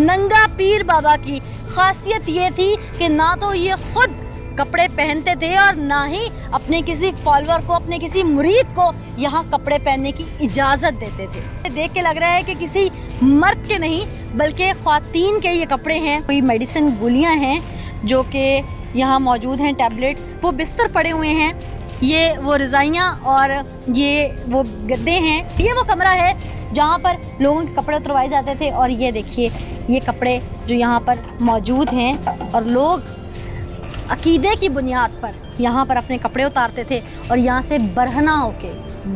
नंगा पीर बाबा की खासियत ये थी कि ना तो ये खुद कपड़े पहनते थे और ना ही अपने किसी फॉलोअर को, अपने किसी मुरीद को यहाँ कपड़े पहनने की इजाजत देते थे। देख के लग रहा है कि किसी मर्द के नहीं बल्कि ख्वातीन के ये कपड़े हैं। कोई मेडिसिन गोलियां हैं जो कि यहाँ मौजूद हैं, टैबलेट्स, वो बिस्तर पड़े हुए हैं, ये वो रज़ाइयाँ और ये वो गद्दे हैं। ये वो कमरा है जहाँ पर लोगों के कपड़े उतरवाए जाते थे और ये देखिए ये कपड़े जो यहाँ पर मौजूद हैं और लोग अकीदे की बुनियाद पर यहाँ पर अपने कपड़े उतारते थे और यहाँ से बरहना होके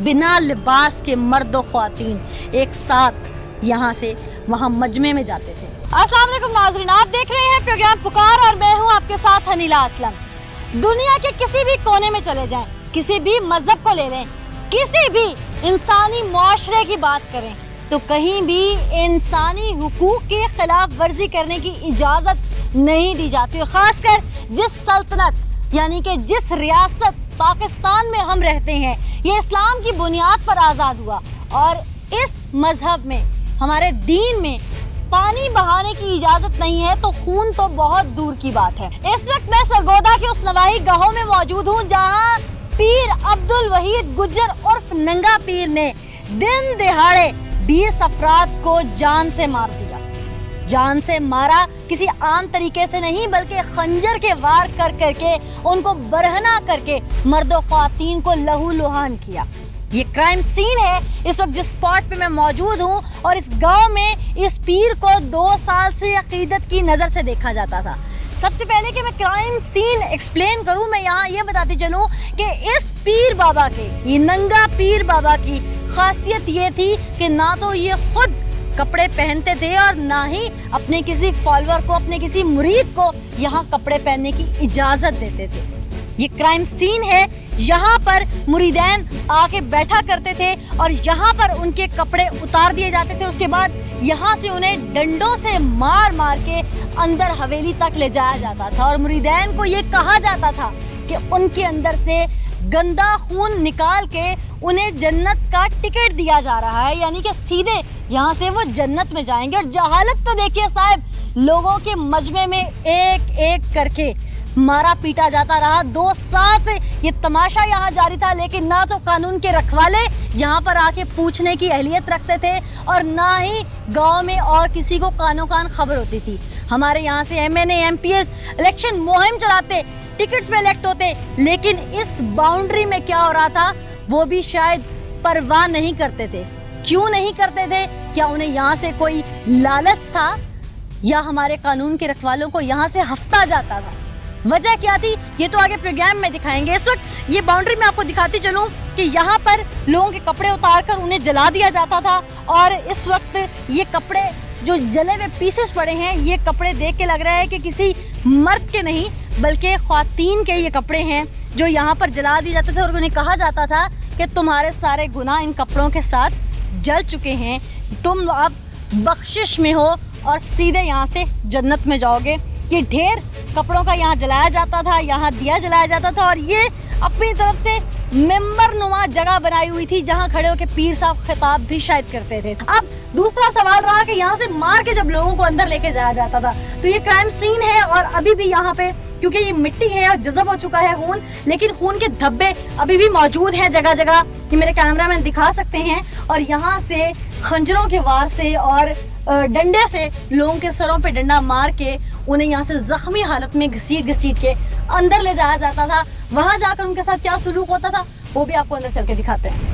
बिना लिबास के मर्द और ख्वातीन एक साथ यहाँ से वहाँ मजमे में जाते थे। अस्सलाम वालेकुम नाज़रीन, आप देख रहे हैं प्रोग्राम पुकार और मैं हूँ आपके साथ हनीला असलम। दुनिया के किसी भी कोने में चले जाएं, किसी भी मजहब को ले लें, किसी भी इंसानी मुआशरे की बात करें तो कहीं भी इंसानी हुकूक के खिलाफ वर्जी करने की इजाज़त नहीं दी जाती। और ख़ासकर जिस सल्तनत यानी कि जिस रियासत पाकिस्तान में हम रहते हैं, ये इस्लाम की बुनियाद पर आज़ाद हुआ और इस मजहब में, हमारे दीन में पानी बहाने की इजाज़त नहीं है तो खून तो बहुत दूर की बात है। इस वक्त मैं सरगोदा के उस नवाही गाहों में मौजूद हूँ जहाँ पीर अब्दुल वहीद गुज्जर उर्फ नंगा पीर ने दिन दिहाड़े 20 अफराद को जान से मार दिया। जान से मारा किसी आम तरीके से नहीं बल्कि खंजर के वार कर करके उनको बरहना करके मर्दो ख्वातीन को लहू लुहान किया। ये क्राइम सीन है इस वक्त जिस स्पॉट पे मैं मौजूद हूँ और इस गांव में इस पीर को 2 साल से अकीदत की नज़र से देखा जाता था। सबसे पहले कि मैं क्राइम सीन एक्सप्लेन करूं, मैं यहाँ ये बताती चलूं कि इस पीर बाबा के, ये नंगा पीर बाबा की खासियत ये थी कि ना तो ये खुद कपड़े पहनते थे और ना ही अपने किसी फॉलोअर को, अपने किसी मुरीद को यहाँ कपड़े पहनने की इजाज़त देते थे। ये क्राइम सीन है, यहाँ पर मुरीदैन आके बैठा करते थे और यहाँ पर उनके कपड़े उतार दिए जाते थे। उसके बाद यहाँ से उन्हें डंडों से मार मार के अंदर हवेली तक ले जाया जाता था और मुरीदैन को ये कहा जाता था कि उनके अंदर से गंदा खून निकाल के उन्हें जन्नत का टिकट दिया जा रहा है, यानी कि सीधे यहाँ से वो जन्नत में जाएंगे। और जहालत तो देखिए साहब, लोगों के मजमे में एक एक करके मारा पीटा जाता रहा। 2 साल से ये तमाशा यहाँ जारी था, लेकिन ना तो कानून के रखवाले यहाँ पर आके पूछने की अहलियत रखते थे और ना ही गांव में और किसी को कानो कान खबर होती थी। हमारे यहाँ से MNA MPS इलेक्शन मुहिम चलाते, टिकट्स पे इलेक्ट होते, लेकिन इस बाउंड्री में क्या हो रहा था वो भी शायद परवाह नहीं करते थे। क्यों नहीं करते थे? क्या उन्हें यहाँ से कोई लालच था या हमारे कानून के रखवालों को यहाँ से हफ्ता जाता था? वजह क्या थी ये तो आगे प्रोग्राम में दिखाएंगे। इस वक्त ये बाउंड्री में आपको दिखाती चलूं कि यहाँ पर लोगों के कपड़े उतारकर उन्हें जला दिया जाता था और इस वक्त ये कपड़े जो जले हुए पीसेस पड़े हैं, ये कपड़े देख के लग रहा है कि किसी मर्द के नहीं बल्कि ख्वातीन के ये कपड़े हैं जो यहाँ पर जला दिए जाते थे और उन्हें कहा जाता था कि तुम्हारे सारे गुनाह इन कपड़ों के साथ जल चुके हैं, तुम अब बख्शिश में हो और सीधे यहाँ से जन्नत में जाओगे। ये ढेर कपड़ों का यहाँ जलाया जाता था, यहाँ दिया जलाया जाता था और ये अपनी तरफ से मेंबर नुमा जगह बनाई हुई थी जहाँ खड़े होकर पीर साहब खिताब भी शायद करते थे। अब दूसरा सवाल रहा कि यहाँ से मार के जब लोगों को अंदर लेके जाया जाता था तो ये क्राइम सीन है और अभी भी यहाँ पे क्योंकि ये मिट्टी है और जज़ब हो चुका है खून, लेकिन खून के धब्बे अभी भी मौजूद हैं जगह जगह। ये मेरे कैमरामैन दिखा सकते हैं और यहाँ से खंजरों के वार से और डंडे से लोगों के सरों पे डंडा मार के उन्हें यहाँ से जख्मी हालत में घसीट घसीट के अंदर ले जाया जाता था। वहां जाकर उनके साथ क्या सुलूक होता था वो भी आपको अंदर चल के दिखाते हैं।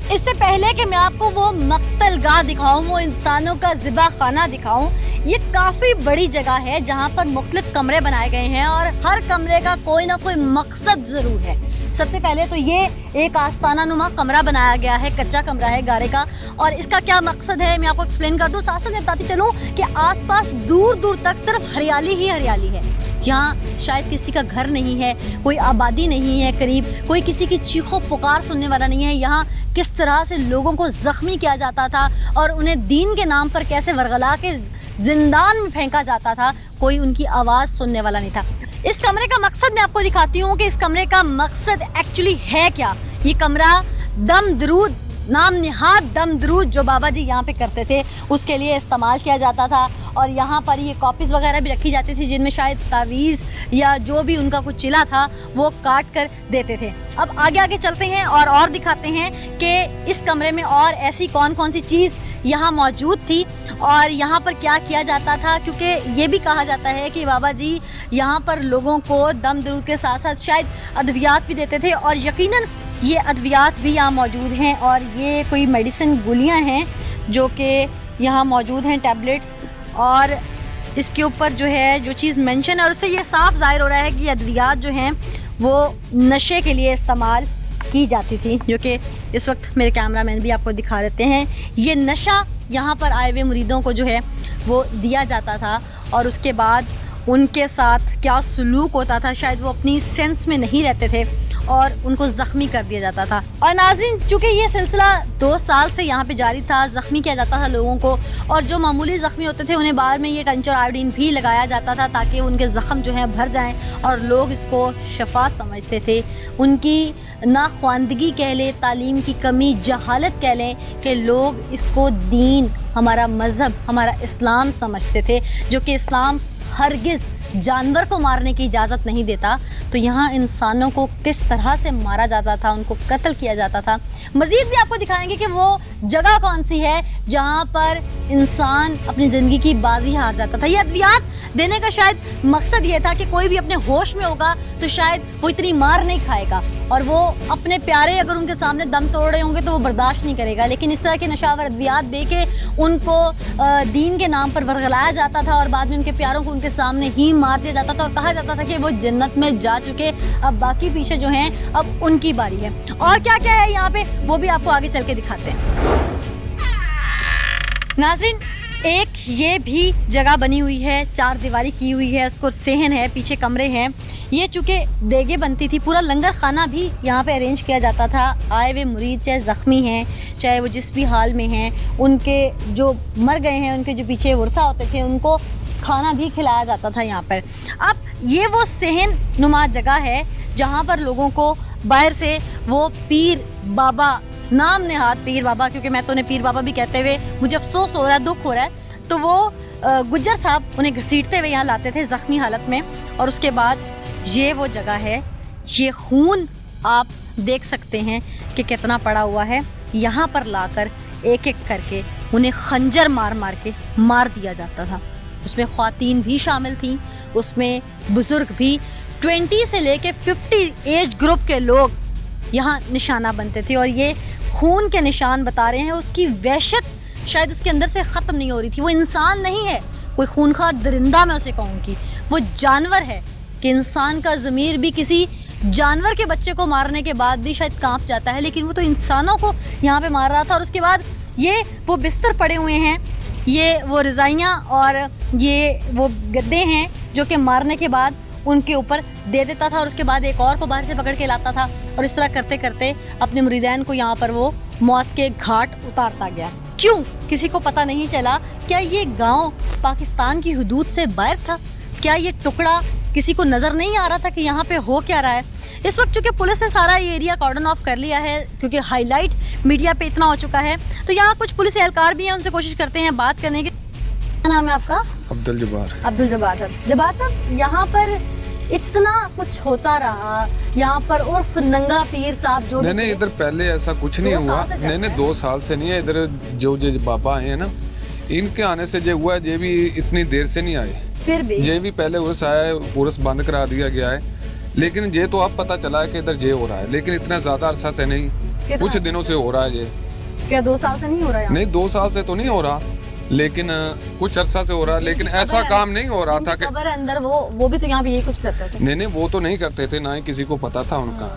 इससे पहले कि मैं आपको वो मक्तलगाह दिखाऊं, वो इंसानों का ज़िबा खाना दिखाऊं, ये काफ़ी बड़ी जगह है जहाँ पर मुख्तलिफ कमरे बनाए गए हैं और हर कमरे का कोई ना कोई मकसद ज़रूर है। सबसे पहले तो ये एक आस्ताना नुमा कमरा बनाया गया है, कच्चा कमरा है गारे का, और इसका क्या मकसद है मैं आपको एक्सप्लेन कर दूँ। साथ साथ बताती चलूँ कि आसपास दूर दूर तक सिर्फ हरियाली ही हरियाली है। यहाँ शायद किसी का घर नहीं है, कोई आबादी नहीं है करीब, कोई किसी की चीखों पुकार सुनने वाला नहीं है। यहाँ किस तरह से लोगों को ज़ख्मी किया जाता था और उन्हें दीन के नाम पर कैसे वरगला के जिंदान में फेंका जाता था, कोई उनकी आवाज़ सुनने वाला नहीं था। इस कमरे का मकसद मैं आपको दिखाती हूँ कि इस कमरे का मकसद एक्चुअली है क्या। ये कमरा दम दरूद नाम निहाद दम दरूद जो बाबा जी यहाँ पे करते थे उसके लिए इस्तेमाल किया जाता था। और यहाँ पर ये कॉपीज़ वगैरह भी रखी जाती थी जिनमें शायद तावीज़ या जो भी उनका कुछ चिला था वो काट कर देते थे। अब आगे आगे चलते हैं और दिखाते हैं कि इस कमरे में और ऐसी कौन कौन सी चीज़ यहाँ मौजूद थी और यहाँ पर क्या किया जाता था, क्योंकि ये भी कहा जाता है कि बाबा जी यहाँ पर लोगों को दम दरूद के साथ साथ शायद अद्वियात भी देते थे। और यकीनन ये अद्वियात भी यहाँ मौजूद हैं और ये कोई मेडिसिन गोलियाँ हैं जो कि यहाँ मौजूद हैं, टैबलेट्स। और इसके ऊपर जो है जो चीज़ मेंशन है और उससे ये साफ ज़ाहिर हो रहा है कि ये अद्वियात जो हैं वो नशे के लिए इस्तेमाल की जाती थी, जो कि इस वक्त मेरे कैमरामैन भी आपको दिखा देते हैं। ये नशा यहाँ पर आए हुए मुरीदों को जो है वो दिया जाता था और उसके बाद उनके साथ क्या सलूक होता था शायद वो अपनी सेंस में नहीं रहते थे और उनको ज़ख्मी कर दिया जाता था। और नाज़रीन, चूँकि ये सिलसिला 2 साल से यहाँ पे जारी था, ज़ख्मी किया जाता था लोगों को और जो मामूली ज़ख्मी होते थे उन्हें बाद में ये टंचर आयोडीन भी लगाया जाता था ताकि उनके ज़ख्म जो हैं भर जाएं और लोग इसको शफा समझते थे। उनकी नाख्वानदगी कह लें, तालीम की कमी, जहालत कह लें कि लोग इसको दीन, हमारा मज़हब, हमारा इस्लाम समझते थे, जो कि इस्लाम हरगिज़ जानवर को मारने की इजाज़त नहीं देता। तो यहाँ इंसानों को किस तरह से मारा जाता था, उनको कत्ल किया जाता था। मज़ीद भी आपको दिखाएंगे कि वो जगह कौन सी है जहाँ पर इंसान अपनी ज़िंदगी की बाजी हार जाता था। ये अद्वियात देने का शायद मकसद ये था कि कोई भी अपने होश में होगा तो शायद वो इतनी मार नहीं खाएगा और वो अपने प्यारे अगर उनके सामने दम तोड़ रहे होंगे तो वो बर्दाश्त नहीं करेगा। लेकिन इस तरह के नशावर अद्वियात दे के उनको दीन के नाम पर वर्गलाया जाता था और बाद में उनके प्यारों को उनके सामने ही मार दिया जाता था और कहा जाता था कि वो जन्नत में जा चुके, अब बाकी पीछे जो हैं अब उनकी बारी है। और क्या क्या है यहाँ पे वो भी आपको आगे चल के दिखाते हैं। नाज़रीन, एक ये भी जगह बनी हुई है, 4 दीवारी की हुई है, उसको सेहन है, पीछे कमरे हैं। ये चूँकि देगे बनती थी, पूरा लंगर खाना भी यहाँ पे अरेंज किया जाता था। आए हुए मुरीद चाहे ज़ख्मी हैं, चाहे वो जिस भी हाल में हैं, उनके जो मर गए हैं, उनके जो पीछे वर्सा होते थे, उनको खाना भी खिलाया जाता था यहाँ पर। अब ये वो सेहन नुमा जगह है जहाँ पर लोगों को बाहर से वो पीर बाबा, नाम नेहाद पीर बाबा, क्योंकि मैं तो उन्हें पीर बाबा भी कहते हुए मुझे अफसोस हो रहा है, दुख हो रहा है, तो वो गुज्जर साहब उन्हें घसीटते हुए यहाँ लाते थे ज़ख्मी हालत में। और उसके बाद ये वो जगह है, ये खून आप देख सकते हैं कि कितना पड़ा हुआ है। यहाँ पर लाकर एक एक करके उन्हें खंजर मार मार के मार दिया जाता था। उसमें ख़वातीन भी शामिल थीं, उसमें बुज़ुर्ग भी, 20 से लेके 50 एज ग्रुप के लोग यहाँ निशाना बनते थे। और ये खून के निशान बता रहे हैं, उसकी वहशत शायद उसके अंदर से ख़त्म नहीं हो रही थी। वो इंसान नहीं है, कोई खूनखार दरिंदा मैं उसे कहूँगी, वो जानवर है कि इंसान का ज़मीर भी किसी जानवर के बच्चे को मारने के बाद भी शायद कांप जाता है, लेकिन वो तो इंसानों को यहाँ पे मार रहा था। और उसके बाद ये वो बिस्तर पड़े हुए हैं, ये वो रज़ाइयाँ और ये वो गद्दे हैं जो कि मारने के बाद उनके ऊपर दे देता था और उसके बाद एक और को बाहर से पकड़ के लाता था और इस तरह करते करते अपने मुरीदैन को यहाँ पर वो मौत के घाट उतारता गया। क्यों? किसी को पता नहीं चला। क्या ये गांव पाकिस्तान की हुदूद से बाहर था? क्या ये टुकड़ा किसी को नज़र नहीं आ रहा था कि यहाँ पे हो क्या रहा है? इस वक्त चूँकि पुलिस ने सारा ये एरिया कॉर्डन ऑफ कर लिया है क्योंकि हाईलाइट मीडिया पे इतना हो चुका है, तो यहाँ कुछ पुलिस एहलकार भी हैं, उनसे कोशिश करते हैं बात करने की। क्या नाम है आपका? अब्दुल जब्बार। अब्दुल जब्बार साहब। जब्बार साहब, यहाँ पर इतना कुछ होता रहा, यहाँ पर उर्फ नंगा पीर साहब जो नहीं, इधर पहले ऐसा कुछ नहीं हुआ। नहीं, 2 साल से नहीं है। इधर जो बाबा आए हैं ना, इनके आने से जो हुआ है, ये भी इतनी देर से नहीं आए। फिर भी ये भी पहले उर्स आया है, उर्स बंद करा दिया गया है, लेकिन ये तो अब पता चला है कि इधर ये हो रहा है, लेकिन इतना ज्यादा अरसा से नहीं, कुछ दिनों से हो रहा है। ये क्या 2 साल से नहीं हो रहा है? नहीं, 2 साल से तो नहीं हो रहा, लेकिन कुछ अरसा से हो रहा है। लेकिन ऐसा काम नहीं हो रहा था कि अंदर वो भी तो यहाँ पे यही कुछ करते थे। नहीं, वो तो नहीं करते थे, ना ही किसी को पता था उनका।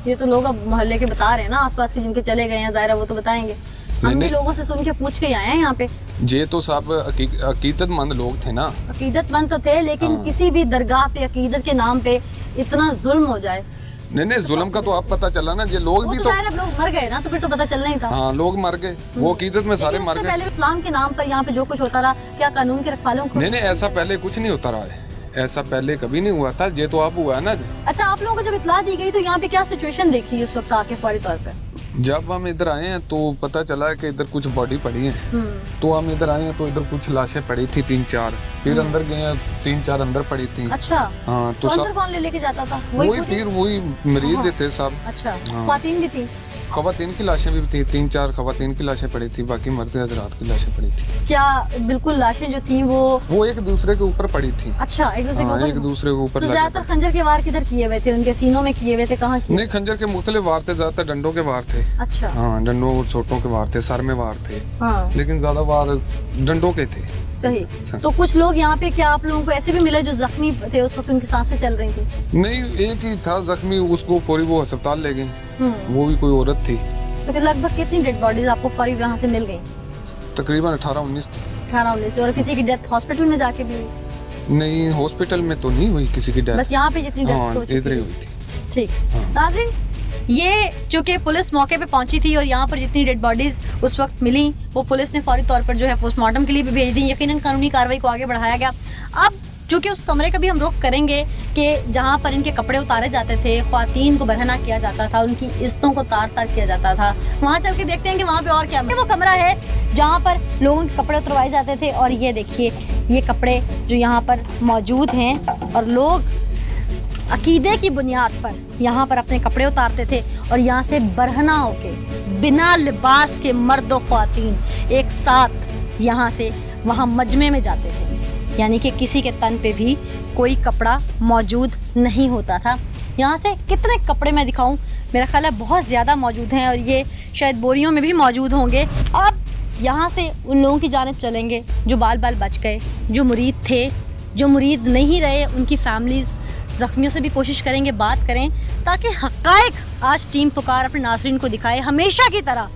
ये तो लोग अब मोहल्ले के बता रहे हैं ना, आसपास के जिनके चले गए हैं, ज़ाहिर है वो तो बताएंगे। हम भी लोगों से सुन के पूछ के आए हैं यहाँ पे। ये तो सब अकीदतमंद लोग थे ना। अकीदतमंद तो थे, लेकिन किसी भी दरगाह पे अकीदत के नाम पे इतना जुल्म हो जाए। नहीं, जुल्म का तो अब पता चला ना। ये लोग भी तो लोग मर गए ना, तो फिर तो पता चलना ही था। हाँ, लोग मर गए, वो अकीदत में सारे मर गए। पहले इस्लाम के नाम पर यहाँ पे जो कुछ होता रहा, क्या कानून के रखवालों को? नहीं, ऐसा पहले कुछ नहीं होता रहा है, ऐसा पहले कभी नहीं हुआ था। ये तो आप हुआ है ना। अच्छा, आप लोगों को जब इत्तला दी गई तो यहाँ पे क्या सिचुएशन देखी उस वक्त आके फौरी तौर पे? जब हम इधर आए हैं तो पता चला है कि इधर कुछ बॉडी पड़ी है, तो हम इधर आए हैं तो इधर कुछ लाशें पड़ी थी 3-4, फिर अंदर गए हैं 3-4 अंदर पड़ी थी। अच्छा, हाँ तो तो अंदर सब कौन ले लेके जाता था? वही फिर वही मरीज भी थे सब। अच्छा, हाँ। ख्वातीन भी थी? खवातीन की लाशें भी थी, 3-4 खवातीन की लाशें पड़ी थी, बाकी मर्द हजरात की लाशें पड़ी थी। क्या बिल्कुल लाशें जो थी वो एक दूसरे के ऊपर पड़ी थी। अच्छा, एक दूसरे के हाँ, ऊपर? एक दूसरे के ऊपर तो लाशें ज्यादातर पड़ी। खंजर के वार किधर किए हुए थे? उनके सीनों में किए हुए थे, कहाँ किए? नहीं, खंजर के मुख्तलिफ वार थे, ज्यादातर डंडों के वार थे। अच्छा, हाँ, डंडों और छोटों के वार थे, सर में वार थे, हाँ, लेकिन ज्यादा वार डंडों के थे। सही। सही। तो कुछ लोग यहाँ पे, क्या आप लोगों को ऐसे भी मिले जो जख्मी थे उस वक्त, उनकी सांसें चल रही थी? नहीं, एक ही था जख्मी, उसको फौरी वो अस्पताल ले गए, वो भी कोई औरत थी। तो लगभग कितनी डेड बॉडीज आपको फौरी यहाँ से मिल गई? तकरीबन 18-19 थी। 18-19। और किसी की डेथ हॉस्पिटल में जाके भी हुई? नहीं, हॉस्पिटल में तो नहीं हुई किसी की डेथ। बस यहाँ पे जितनी डेथ हाँ, हो चुकी इधर ही थी। हुई थी। ठीक। हाँ। नाज़रीन, ये चूंकि पुलिस मौके पे पहुंची थी और यहाँ पर जितनी डेड बॉडीज उस वक्त मिली वो पुलिस ने फौरी तौर पर जो है पोस्टमार्टम के लिए भी भेज दी। यकीनन कानूनी कार्रवाई को आगे बढ़ाया गया। अब चूंकि उस कमरे का भी हम रुख करेंगे कि जहाँ पर इनके कपड़े उतारे जाते थे, ख्वातीन को बरहना किया जाता था, उनकी इज्जतों को तार तार किया जाता था, वहाँ चल के देखते हैं कि वहाँ पे और क्या। वो कमरा है जहाँ पर लोगों के कपड़े उतरवाए जाते थे और ये देखिए ये कपड़े जो यहाँ पर मौजूद हैं और लोग अकीदे की बुनियाद पर यहाँ पर अपने कपड़े उतारते थे और यहाँ से बरहना होके बिना लिबास के मर्द और ख्वातीन एक साथ यहाँ से वहाँ मजमे में जाते थे, यानी कि किसी के तन पे भी कोई कपड़ा मौजूद नहीं होता था। यहाँ से कितने कपड़े मैं दिखाऊं, मेरा ख्याल है बहुत ज़्यादा मौजूद हैं और ये शायद बोरियों में भी मौजूद होंगे। अब यहाँ से उन लोगों की जानिब चलेंगे जो बाल बाल बच गए, जो मुरीद थे, जो मुरीद नहीं रहे, उनकी फैमिलीज़, ज़ख्मियों से भी कोशिश करेंगे बात करें ताकि हक़ाइक़ आज टीम पुकार अपने नाज़रीन को दिखाए हमेशा की तरह।